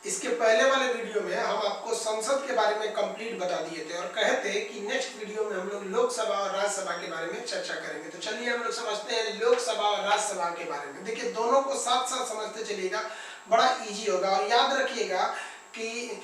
इसके पहले वाले वीडियो में हम आपको संसद के बारे में कंप्लीट बता दिए थे और कहे थे कि नेक्स्ट वीडियो में हम लोग लोकसभा और राज्यसभा के बारे में चर्चा करेंगे। तो चलिए हम लोग समझते हैं लोकसभा और राज्यसभा के बारे में। देखिए दोनों को साथ साथ समझते चलिएगा, बड़ा इजी होगा। और याद रखिएगा कि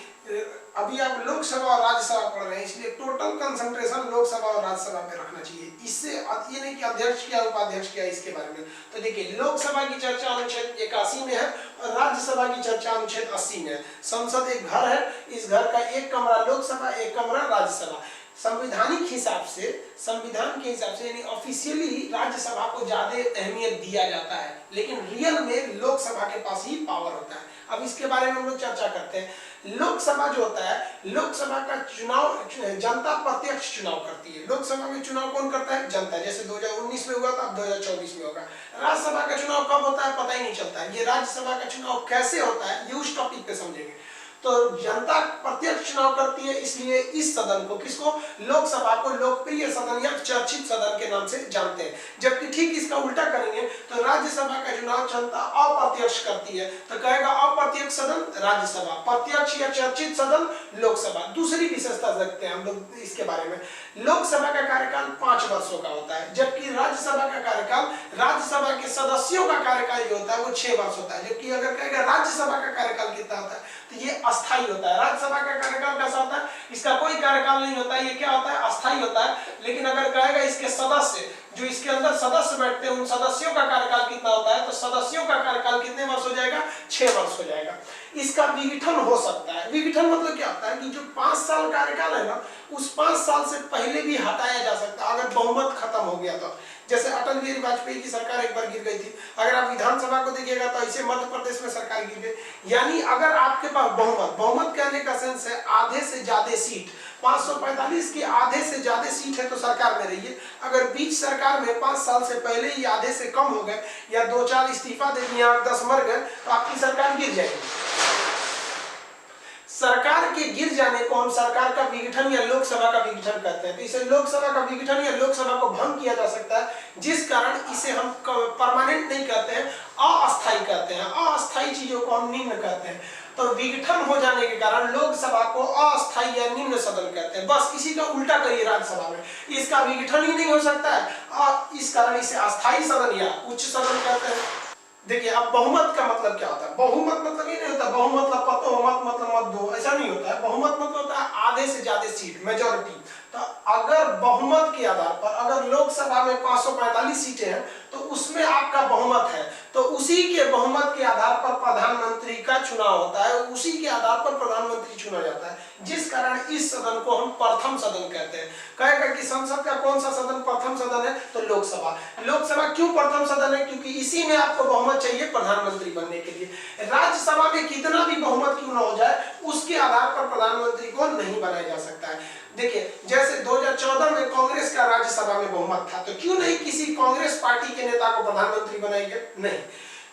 अभी आप लोकसभा और राज्यसभा पढ़ रहे हैं, इसलिए टोटल कंसंट्रेशन लोकसभा और राज्यसभा पे रखना चाहिए। इससे ये नहीं कि अध्यक्ष क्या उपाध्यक्ष क्या इसके बारे में। तो देखिए लोकसभा की चर्चा अनुच्छेद 81 में है और राज्यसभा की चर्चा अनुच्छेद 80 में है। संसद एक घर है, इस घर का एक कमरा लोकसभा, एक कमरा राज्यसभा। संवैधानिक हिसाब से, संविधान के हिसाब से यानी ऑफिशियली राज्यसभा को ज्यादा अहमियत दिया जाता है, लेकिन रियल में लोकसभा के पास ही पावर होता है। अब इसके बारे में हम लोग चर्चा करते हैं। लोकसभा जो होता है, लोकसभा का चुनाव जनता प्रत्यक्ष चुनाव करती है। लोकसभा में चुनाव कौन करता है? जनता। जैसे 2019 में हुआ था, अब 2024 में होगा। राज्यसभा का चुनाव कब होता है पता ही नहीं चलता है। ये राज्यसभा का चुनाव कैसे होता है ये उस टॉपिक पे समझेंगे। तो जनता प्रत्यक्ष चुनाव करती है, इसलिए इस सदन को, किसको? लोकसभा को लोकप्रिय सदन या चर्चित सदन के नाम से जानते हैं। जबकि ठीक इसका उल्टा करेंगे तो राज्यसभा का चुनाव जनता अप्रत्यक्ष करती है, तो कहेगा अप्रत्यक्ष सदन राज्यसभा, प्रत्यक्ष या चर्चित सदन लोकसभा। दूसरी विशेषता देखते हैं हम लोग इसके बारे में। लोकसभा का कार्यकाल 5 वर्षों का होता है, जबकि राज्यसभा का कार्यकाल, राज्यसभा के सदस्यों का कार्यकाल जो होता है वो 6 वर्ष होता है। जबकि अगर कहेगा राज्यसभा का कार्यकाल कितना होता है तो ये अस्थाई होता है। राज्यसभा का कार्यकाल कैसा होता है? इसका कोई कार्यकाल नहीं होता है, ये क्या होता है? अस्थाई होता है। लेकिन अगर कहेगा इसके सदस्य, जो इसके अंदर सदस्य बैठते हैं, उन सदस्यों का कार्यकाल कितना होता है, तो सदस्यों का कार्यकाल कितने वर्ष हो जाएगा? 6 वर्ष हो जाएगा। इसका विघटन हो सकता है। विघटन मतलब क्या होता है कि जो 5 साल कार्यकाल है ना, उस 5 साल से पहले भी हटाया जा सकता है अगर बहुमत खत्म हो गया तो। जैसे अटल बिहारी वाजपेयी की सरकार एक बार गिर गई थी। अगर आप विधानसभा को देखिएगा तो ऐसे मध्य प्रदेश में सरकार गिर गई। यानी अगर आपके पास बहुमत, बहुमत कहने का सेंस है आधे से ज्यादा सीट, 545 की आधे से ज्यादा सीट है तो सरकार में रहिए। अगर बीच सरकार में 5 साल से पहले ही आधे से कम हो गए या 2-4 इस्तीफा दे दिए, 8-10 मर गए, तो आपकी सरकार गिर जाएगी। सरकार के गिर जाने को हम सरकार का विघटन या लोकसभा का विघटन कहते हैं। तो इसे लोकसभा का विघटन या लोकसभा को भंग किया जा सकता है, जिस कारण इसे हम परमानेंट नहीं कहते हैं, अस्थायी कहते हैं। अस्थायी चीजों को हम निम्न कहते हैं। तो विघटन हो जाने के कारण लोकसभा को अस्थायी या निम्न सदन कहते हैं। बस इसी का उल्टा करिए राज्यसभा में, इसका विघटन ही नहीं हो सकता है, इस कारण इसे अस्थायी सदन या उच्च सदन कहते हैं। देखिए अब बहुमत का मतलब क्या होता है? बहुमत मतलब ये नहीं होता बहुमत मतलब पतोमत मतलब मत दो, ऐसा नहीं होता है। बहुमत मतलब होता है आधे से ज्यादा सीट, मेजॉरिटी। तो अगर बहुमत के आधार पर, अगर लोकसभा में 545 सीटें हैं तो उसमें आपका बहुमत है, तो उसी के बहुमत के आधार पर प्रधानमंत्री का चुनाव होता है, उसी के आधार पर प्रधानमंत्री चुना जाता है। जिस कारण इस सदन को हम प्रथम सदन कहते हैं। कहेगा कि संसद का कौन सा सदन प्रथम सदन है? तो लोकसभा। लोकसभा क्यों प्रथम सदन है? क्योंकि इसी में आपको बहुमत चाहिए प्रधानमंत्री बनने के लिए। राज्यसभा में कितना भी बहुमत क्यों ना हो जाए, उसके आधार पर प्रधानमंत्री को नहीं बनाया जा सकता है। देखिए जैसे 2014 में कांग्रेस का राज्यसभा में बहुमत था, तो क्यों नहीं किसी कांग्रेस पार्टी के नेता को प्रधानमंत्री बनाएंगे? नहीं।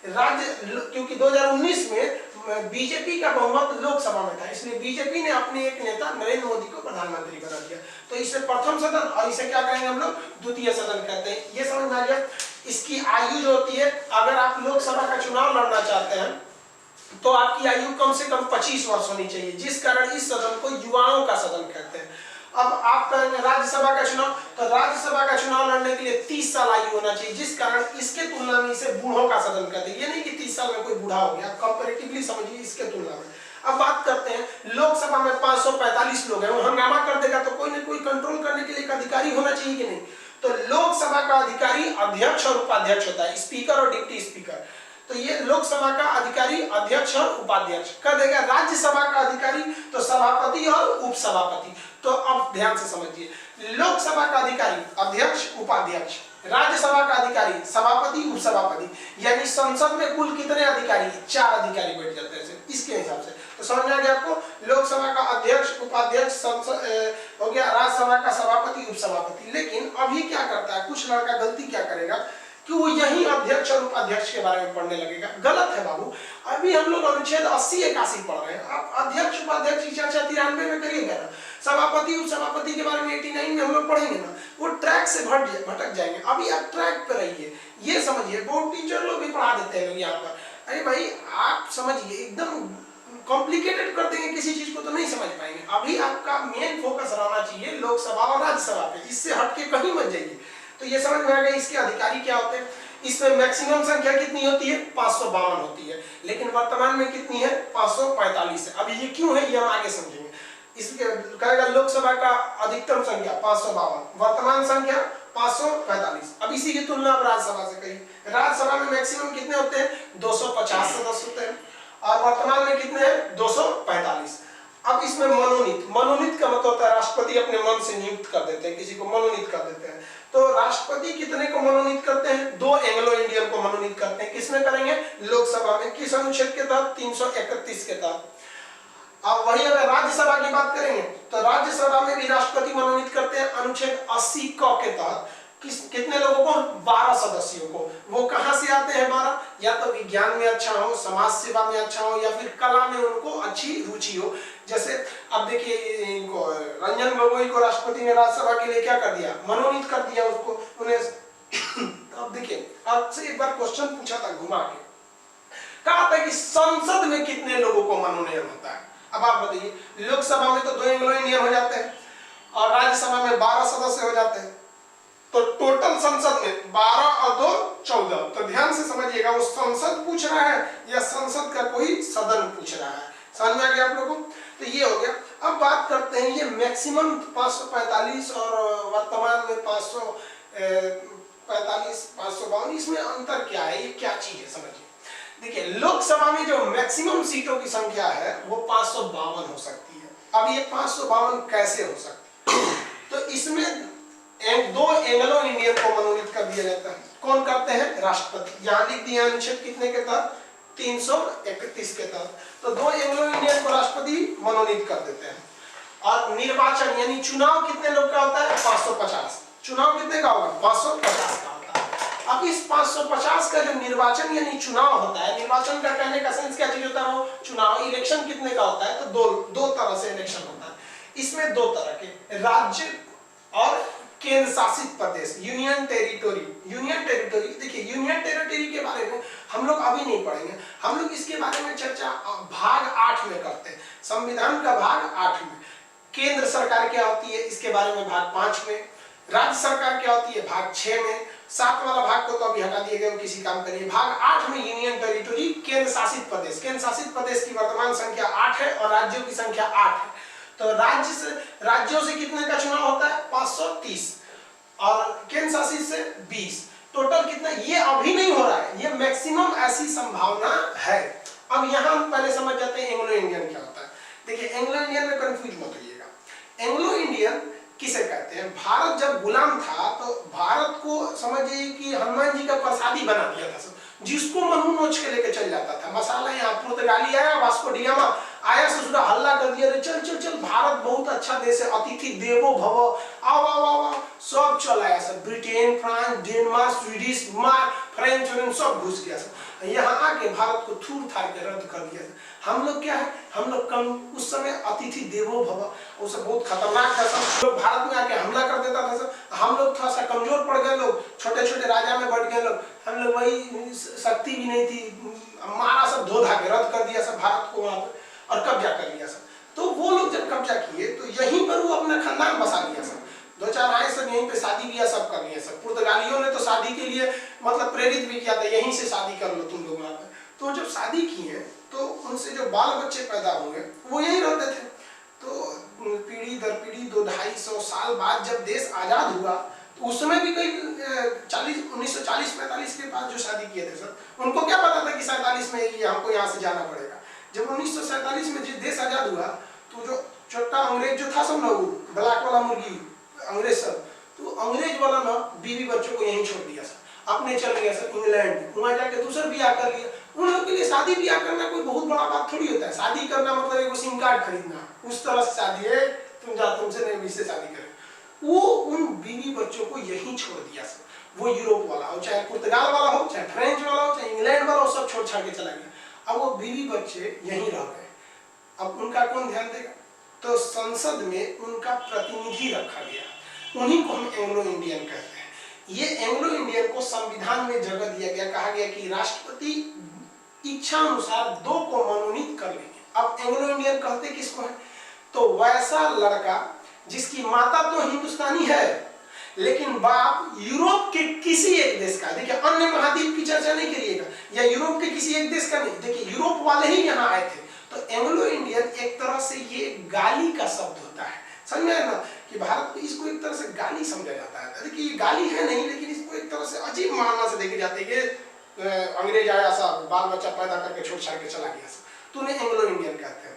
क्योंकि 2019 में बीजेपी का बहुमत लोकसभा में था, इसलिए बीजेपी ने अपने एक नेता नरेंद्र मोदी को प्रधानमंत्री बना दिया। तो इसे प्रथम सदन, और इसे क्या कहेंगे हम लोग? द्वितीय सदन कहते हैं। ये समझ में आ गया। इसकी आयु जो होती है, अगर आप लोकसभा का चुनाव लड़ना चाहते हैं तो आपकी आयु कम से कम 25 वर्ष होनी चाहिए, जिस कारण इस सदन को युवाओं का सदन कहते हैं। अब आप कहेंगे राज्यसभा का चुनाव, तो राज्यसभा का चुनाव लड़ने के लिए 30 साल आयु होना चाहिए, जिस कारण इसके तुलना में इसे बूढ़ों का सदन कहते हैं। ये नहीं कि 30 साल में कोई बूढ़ा हो गया, कंपैरेटिवली समझिए इसके तुलना में। अब बात करते हैं लोकसभा में 545 लोग हैं, वो हंगामा कर देगा तो कोई ना कोई कंट्रोल करने के लिए एक अधिकारी होना चाहिए कि नहीं? तो लोकसभा का अधिकारी अध्यक्ष और उपाध्यक्ष होता है, स्पीकर और डिप्टी स्पीकर। तो ये लोकसभा का अधिकारी अध्यक्ष और उपाध्यक्ष कर देगा। राज्यसभा का अधिकारी तो सभापति और उपसभापति। तो अब ध्यान से समझिए, लोकसभा का अधिकारी अध्यक्ष उपाध्यक्ष, राज्यसभा का अधिकारी सभापति उपसभापति, यानी संसद में कुल कितने अधिकारी? 4 अधिकारी बैठ जाते हैं इसके हिसाब से। तो समझ में आ गया आपको? लोकसभा का अध्यक्ष उपाध्यक्ष संसद हो गया, राज्यसभा का सभापति उपसभापति। लेकिन अभी क्या करता है कुछ लड़का, गलती क्या करेगा कि वो यही अध्यक्ष और उपाध्यक्ष के बारे में पढ़ने लगेगा। गलत है बाबू। अभी हम लोग अनुच्छेद 80-81 पढ़ रहे हैं, आप अध्यक्ष उपाध्यक्ष की चर्चा 93 में करिएगा ना। सभापति उपसभापति के बारे में 89 में हम लोग पढ़ेंगे ना, वो ट्रैक से भटक जाएंगे। अभी आप ट्रैक पे रहिए, ये समझिए। बोर्ड टीचर लोग भी पढ़ा देते हैं यहाँ पर। अरे भाई आप समझिए, एकदम कॉम्प्लिकेटेड कर देंगे किसी चीज को तो नहीं समझ पाएंगे। अभी आपका मेन फोकस रहना चाहिए लोकसभा और राज्यसभा पे, इससे हटके कहीं मत जाइए। तो ये समझ में आ गया इसके अधिकारी क्या होते हैं। इसमें मैक्सिमम संख्या कितनी होती है, 552 होती है, लेकिन वर्तमान में कितनी है, 545 है। अभी ये क्यों है ये हम आगे समझेंगे। इसके कहेगा लोकसभा का अधिकतम संख्या 552, वर्तमान संख्या 545। अब इसी की तुलना अब राज्यसभा से कही। राज्यसभा में मैक्सिमम कितने होते हैं, 250 सदस्य होते हैं, और वर्तमान में कितने हैं, 245। अब इसमें मनोनीत, मनोनीत का मतलब होता है राष्ट्रपति अपने मन से नियुक्त कर देते हैं, किसी को मनोनीत कर देते हैं। तो राष्ट्रपति कितने को मनोनीत करते हैं, 2 एंग्लो इंडियन को मनोनीत करते हैं। किसमें करेंगे, लोकसभा में, किस अनुच्छेद के तहत, 331 के तहत। अब वही अगर राज्यसभा की बात करेंगे तो राज्यसभा में भी राष्ट्रपति मनोनीत करते हैं अनुच्छेद 80 क के तहत। कितने लोगों को, 12 सदस्यों को। वो कहां से आते हैं 12, या तो विज्ञान में अच्छा हो, समाज सेवा में अच्छा हो, या फिर कला में उनको अच्छी रुचि हो। जैसे अब देखिए इनको रंजन गोगोई को राष्ट्रपति ने राज्यसभा के लिए क्या कर दिया, मनोनीत कर दिया उसको, उन्हें। अब देखिए आपसे एक बार क्वेश्चन पूछा था घुमा के, कहा था कि संसद में कितने लोगों को मनोनयन होता है। अब आप बताइए, लोकसभा में तो 2 एंग्लो इंडियन हो जाते हैं और राज्यसभा में 12 सदस्य हो जाते हैं, तो टोटल संसद में 12 और 2 14। तो ध्यान से समझिएगा, वो संसद पूछ रहा है या संसद का कोई सदन पूछ रहा है। समझ में आ गया आप लोगों को। तो ये हो गया। अब बात करते हैं ये मैक्सिमम 545 और वर्तमान में 545 552, इसमें अंतर क्या है, ये क्या चीज है समझिए। देखिए लोकसभा में जो मैक्सिमम सीटों की संख्या है वो 552 हो सकती है। अब ये 552 कैसे हो सकती है, तो इसमें 2 एंग्लो इंडियन को मनोनीत कर दिया जाता है। कौन करते हैं, राष्ट्रपति। यहाँ लिख दिया अनुच्छेद कितने के तहत, 331 के तहत। तो 2 एंग्लो इंडियन को राष्ट्रपति मनोनीत कर देते हैं। और निर्वाचन यानी चुनाव कितने लोग का होता है, 550। चुनाव कितने का होगा, 550 का होता है। अब इस 550 का जो निर्वाचन यानी चुनाव होता है, निर्वाचन का कहने का सेंस क्या चीज होता है, वो चुनाव। इलेक्शन कितने का होता है, तो दो तरह से इलेक्शन होता है। इसमें 2 तरह के, राज्य और केंद्र शासित प्रदेश, यूनियन टेरिटोरी। यूनियन टेरिटोरी, देखिए यूनियन टेरिटोरी के बारे में हम लोग अभी नहीं पढ़ेंगे, हम लोग इसके बारे में चर्चा भाग 8 में करते हैं, संविधान का भाग 8 में। केंद्र सरकार क्या होती है इसके बारे में भाग 5 में, राज्य सरकार क्या होती है भाग 6 में, 7 वाला भाग को तो अभी हटा दिए गए, किसी काम करिए। भाग 8 में यूनियन टेरिटोरी, केंद्र शासित प्रदेश। केंद्र शासित प्रदेश की वर्तमान संख्या 8 है और राज्यों की संख्या 8 है। तो राज्यों से कितने का चुनाव होता है, 530, और केंद्र शासित से 20। टोटल कितना, ये अभी नहीं हो रहा है, ये मैक्सिमम ऐसी संभावना है। अब यहां हम पहले समझ जाते हैं एंग्लो इंडियन क्या होता है। देखिए एंग्लो इंडियन में कंफ्यूज मत होइएगा। एंग्लो इंडियन किसे कहते हैं, भारत जब गुलाम था तो भारत को समझिए कि हनुमान जी का प्रसादी बना दिया था सब, जिसको मनू नोच के लेके चल जाता था। मसाला यहाँ पुर्तगाली आया, वास्को डिगामा आया, ससुरा हल्ला कर दिया, चल चल चल भारत बहुत अच्छा देश है, अतिथि देवो भव, आओ आओ आओ, सब चल आया सब। Britain, France, Denmark, Swedish, French सब घुस गया सब। यहाँ आके भारत को थूर थार के रद्द कर दिया। हम लोग क्या है, हम लोग कम उस समय अतिथि देवो भव, वो सब बहुत खतरनाक था सब। लोग भारत में आके हमला कर देता था सब। हम लोग थोड़ा सा कमजोर पड़ गए, लोग छोटे छोटे राजा में बढ़ गए लोग, हम लोग वही शक्ति भी नहीं थी, मारा सब, धो धा के रद्द कर दिया सब भारत को वहां पर और कब्जा कर लिया सब। तो वो लोग जब कब्जा किए तो यहीं पर वो अपना खानदान बसा लिया सब। 2-4 आए सब, यहीं पे शादी ब्याह सब कर लिया सब। पुर्तगालियों ने तो शादी के लिए मतलब प्रेरित भी किया था, यहीं से शादी कर लो तुम लोग वहां पर। तो जब शादी की है तो उनसे जो बाल बच्चे पैदा होंगे वो यहीं रहते थे। तो पीढ़ी दर पीढ़ी 200-250 साल बाद जब देश आजाद हुआ तो उस समय भी कई 1940-45 के बाद जो शादी किए थे सर, उनको क्या पता था कि 47 में हमको यहाँ से जाना पड़ेगा। जब 1947 में जब देश आजाद हुआ तो जो छोटा अंग्रेज जो था सब ना, वो ब्लैक वाला मुर्गी अंग्रेज सब, तो अंग्रेज वाला ना बीवी बच्चों को यहीं छोड़ दिया सर, अपने चल गया सर इंग्लैंड, वहां जाके दूसरा ब्याह कर लिया। उन लोगों के लिए शादी ब्याह करना कोई बहुत बड़ा बात थोड़ी होता है। शादी करना मतलब एक सिम कार्ड खरीदना, उस तरह से शादी है, तुम जा तुमसे नहीं इससे शादी करें। वो उन बीवी बच्चों को यहीं छोड़ दिया सर। वो यूरोप वाला हो, चाहे पुर्तगाल वाला हो, चाहे फ्रेंच वाला हो, चाहे इंग्लैंड वाला हो, सब छोड़ छाड़ के चला गया। अब वो बीवी बच्चे यहीं रह गए। अब उनका कौन ध्यान देगा, तो संसद में उनका प्रतिनिधि रखा गया, उन्हीं को हम एंग्लो इंडियन कहते हैं। ये एंग्लो इंडियन को संविधान में जगह दिया गया, कहा गया कि राष्ट्रपति इच्छा अनुसार 2 को मनोनीत कर लेंगे। अब एंग्लो इंडियन कहते किसको है? तो वैसा लड़का जिसकी माता तो हिंदुस्तानी है लेकिन बाप यूरोप के किसी एक देश का, देखिए अन्य महाद्वीप की चर्चा नहीं करिएगा, या यूरोप के किसी एक देश का नहीं, देखिए यूरोप वाले ही यहाँ आए थे। तो एंग्लो इंडियन एक तरह से ये गाली का शब्द होता है, समझ में आया ना, कि भारत में इसको एक तरह से गाली समझा जाता है। देखिए ये गाली है नहीं, लेकिन इसको एक तरह से अजीब मानना से देखी जाती है कि अंग्रेज आया सा बाल बच्चा पैदा करके छोड़ छाड़ के चला गया, तो उन्हें एंग्लो इंडियन कहते हैं।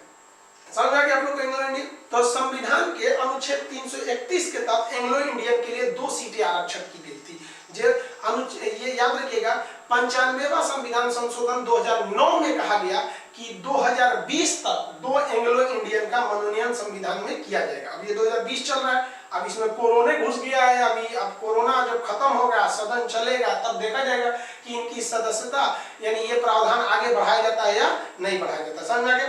समझ में आ गया आप लोग को एंग्लो इंडियन? तो संविधान के अनुच्छेद 331 के तहत एंग्लो इंडियन के लिए 2 सीटें आरक्षित की गई थी। ये याद रखिएगा, 95वां संविधान संशोधन 2009 में कहा गया कि 2020 तक 2 एंग्लो इंडियन का मनोनयन संविधान में किया जाएगा। अब ये 2020 चल रहा है, अब इसमें कोरोना घुस गया है, अब कोरोना जब खत्म होगा, सदन चलेगा, तब देखा जाएगा कि इनकी सदस्यता यानी ये प्रावधान आगे बढ़ाया जाता है या नहीं बढ़ाया जाता। समझ में आ गया?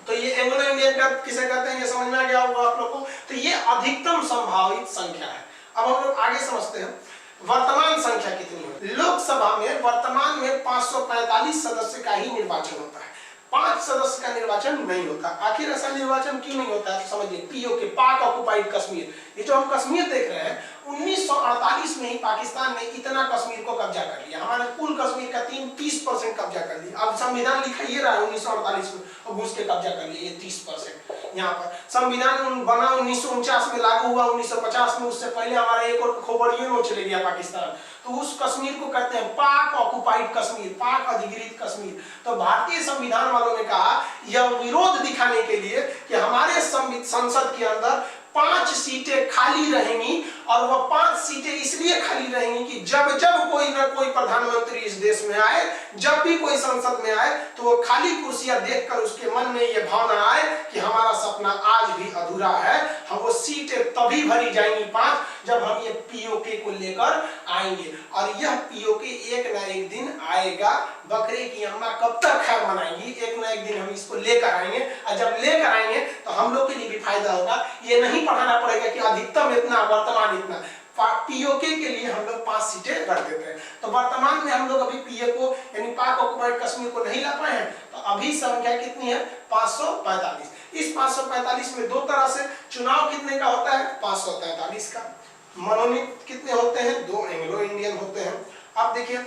तो ये एंग्लो इंडियन का किसे कहते हैं, ये समझ में आ गया होगा आप लोग को। तो ये अधिकतम संभावित संख्या है। अब हम लोग आगे समझते हैं वर्तमान संख्या कितनी है। लोकसभा में वर्तमान में 545 सदस्य का ही निर्वाचन होता है, 5 सदस्य का निर्वाचन नहीं होता। आखिर ऐसा निर्वाचन क्यों नहीं होता है? तो समझिए, पीओके, पाक ऑक्युपाइड कश्मीर, ये जो हम कश्मीर देख रहे हैं, 1948 में ही पाकिस्तान ने इतना कश्मीर को कब्जा कर लिया, हमारे कुल कश्मीर का 30% कब्जा कर लिया। अब संविधान लिखा ये रहा 1948 में, और घुस के कब्जा कर लिया ये 30%। यहाँ पर संविधान बना 1949 में, लागू हुआ 1950 में, उससे पहले हमारा एक और खोपड़ियों में चले गया पाकिस्तान। तो उस कश्मीर को कहते हैं पाक ऑक्युपाइड कश्मीर, पाक अधिकृत कश्मीर। तो भारतीय संविधान वालों ने कहा यह विरोध दिखाने के लिए कि हमारे संसद के अंदर 5 सीटें खाली रहेंगी, और वह 5 सीटें इसलिए खाली रहेंगी कि जब जब कोई ना कोई प्रधानमंत्री इस देश में आए, जब भी कोई संसद में आए, तो वो खाली कुर्सियां देखकर उसके मन में ये भावना आए कि हमारा सपना आज भी अधूरा है। हम वो सीटें तभी भरी जाएंगी 5 जब हम ये पीओके को लेकर आएंगे, और यह पीओके एक ना एक दिन आएगा। बकरे की अम्मा कब तक खैर मनाएंगी, एक ना एक दिन हम इसको लेकर आएंगे, और जब लेकर आएंगे तो हम लोग के लिए भी फायदा होगा। ये नहीं पढ़ाना पड़ेगा कि अधिकतम इतना, वर्तमान इतना। पीओके के लिए हम लोग 5 सीटें रख देते हैं। तो वर्तमान में हम लोग अभी पीओके यानी पाक ऑक्युपाइड कश्मीर को नहीं ला पाए हैं, तो अभी संख्या कितनी है? 545। इस 545 में 2 तरह से चुनाव कितने का होता है? 543 का। मनोनीत कितने होते हैं? 2 एंग्लो इंडियन होते हैं। अब देखिए,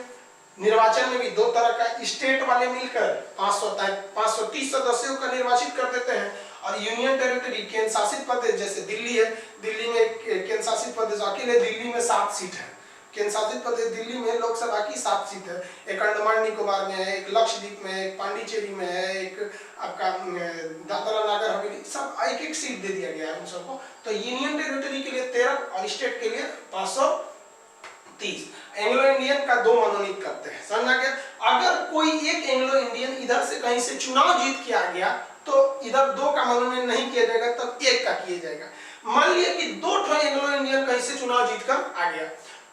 निर्वाचन में भी 2 तरह का, स्टेट वाले मिलकर 530 सदस्यों का निर्वाचित कर देते हैं, और यूनियन टेरिटरी, केंद्र शासित प्रदेश जैसे दिल्ली है, दिल्ली में केंद्र शासित प्रदेश अकेले दिल्ली में 7 सीट है। केंद्र शासित प्रदेश दिल्ली में लोकसभा की 7 सीट है। एक अंडमान निकोबार में है, एक लक्षद्वीप में है, एक पांडिचेरी में है, एक आपका दादरा नगर हवेली, सब एक सीट दे दिया गया है उन सबको। तो यूनियन टेरिटरी के लिए 13 और स्टेट के लिए 530। एंग्लो इंडियन का 2 मनोनीत करते हैं, समझ आ गया? अगर कोई एक एंग्लो इंडियन इधर से कहीं से चुनाव जीत के आ गया, तो इधर 2 का मनोनयन नहीं किया जाएगा, तब 1 का किया जाएगा। मान लिया कि 2 एंग्लो इंडियन कहीं से चुनाव जीतकर आ गया,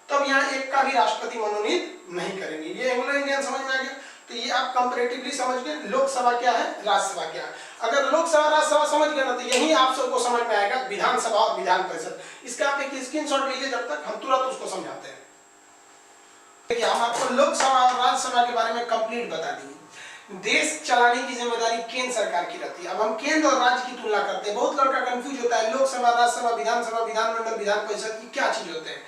तब यहाँ 1 का भी राष्ट्रपति मनोनीत नहीं करेंगे। ये एंग्लो इंडियन समझ में आ गया? तो ये आप कंपैरेटिवली समझ गए, लोकसभा क्या है, राज्यसभा क्या है। अगर लोकसभा राज्यसभा समझ गए ना, तो यही आप सबको समझ में आएगा विधानसभा और विधान परिषद। इसका आप एक स्क्रीनशॉट लीजिए, जब तक हम तुरंत उसको समझाते हैं। देखिए, हम आपको लोकसभा और राज्यसभा के बारे में कंप्लीट बता देंगे। देश चलाने की जिम्मेदारी केंद्र सरकार की रहती है। अब हम केंद्र और राज्य की तुलना करते हैं। बहुत लड़का कंफ्यूज होता है, लोकसभा, राज्यसभा, विधानसभा, विधानमंडल, विधान परिषद, ये क्या चीज होते हैं?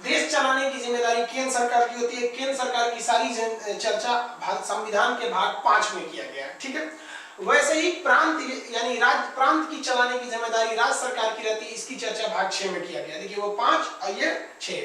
देश चलाने की जिम्मेदारी केंद्र सरकार की होती है। केंद्र सरकार की सारी चर्चा संविधान के भाग 5 में किया गया है, ठीक है। वैसे ही प्रांत यानी राज्य प्रांत की चलाने की जिम्मेदारी राज्य सरकार की रहती है। इसकी चर्चा भाग 6 में किया गया। देखिए, वो 5 और ये 6।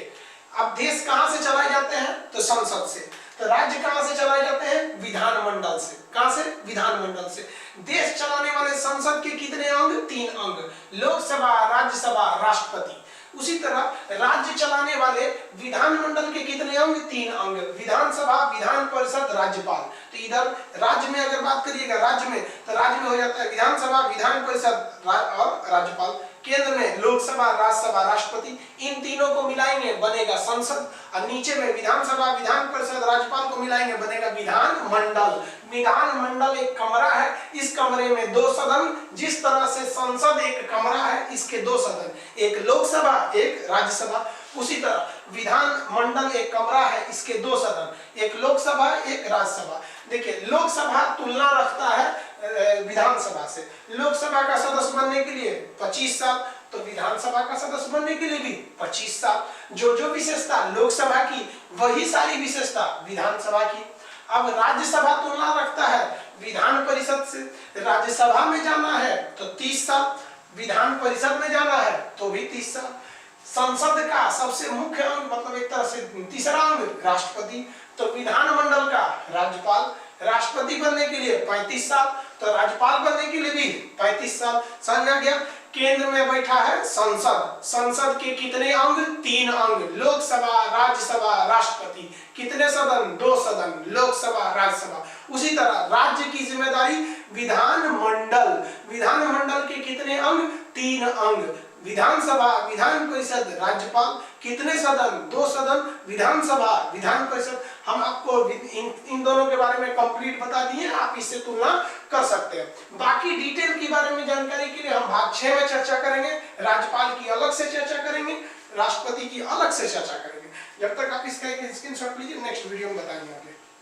अब देश कहां से चलाए जाते हैं? तो संसद से। तो राज्य कहां से चलाए जाते हैं? विधानमंडल से। कहां से? विधानमंडल से। देश चलाने वाले संसद के कितने अंग? 3 अंग, लोकसभा, राज्यसभा, राष्ट्रपति। उसी तरह राज्य चलाने वाले विधानमंडल के कितने अंग? 3 अंग, विधानसभा, विधान परिषद, राज्यपाल। तो इधर राज्य में अगर बात करिएगा, राज्य में, तो राज्य में हो जाता है विधानसभा, विधान परिषद और राज्यपाल। केंद्र में लोकसभा, राज्यसभा, राष्ट्रपति। इन तीनों को मिलाएंगे बनेगा संसद, और नीचे में विधानसभा, विधान परिषद, राज्यपाल को मिलाएंगे बनेगा विधानमंडल। विधानमंडल एक कमरा है, इस कमरे में 2 सदन। जिस तरह से संसद एक कमरा है, इसके 2 सदन, एक लोकसभा, एक राज्यसभा। उसी तरह विधानमंडल एक कमरा है, इसके 2 सदन, एक लोकसभा, एक राज्यसभा। देखिए, लोकसभा तुलना रखता है विधानसभा से। लोकसभा का सदस्य बनने के लिए 25 साल, तो विधानसभा का सदस्य बनने के लिए भी 25 साल। जो जो विशेषता लोकसभा की वही सारी विशेषता विधानसभा की। अब राज्यसभा तुलना रखता है विधान परिषद से। राज्यसभा में जाना है तो 30 साल, विधान परिषद में जाना है तो भी 30 साल। संसद का सबसे मुख्य अंग मतलब एक तरह से तीसरा अंग राष्ट्रपति, तो विधानमंडल का राज्यपाल। राष्ट्रपति बनने के लिए 35 साल, तो राज्यपाल बनने के लिए भी 35 साल। समझ आ गया। केंद्र में बैठा है संसद। संसद के कितने अंग? 3 अंग, लोकसभा, राज्यसभा, राष्ट्रपति। कितने सदन? 2 सदन, लोकसभा, राज्यसभा। उसी तरह राज्य की जिम्मेदारी विधानमंडल। विधानमंडल के कितने अंग? 3 अंग, विधानसभा, विधान परिषद, राज्यपाल। कितने सदन? 2 सदन, विधानसभा, विधान परिषद। हम आपको इन दोनों के बारे में कंप्लीट बता दिए, आप इससे तुलना कर सकते हैं। बाकी डिटेल के बारे में जानकारी के लिए हम भाग 6 में चर्चा करेंगे। राज्यपाल की अलग से चर्चा करेंगे, राष्ट्रपति की अलग से चर्चा करेंगे। जब तक आप इसका एक स्क्रीनशॉट लीजिए, नेक्स्ट वीडियो में बताएंगे आगे।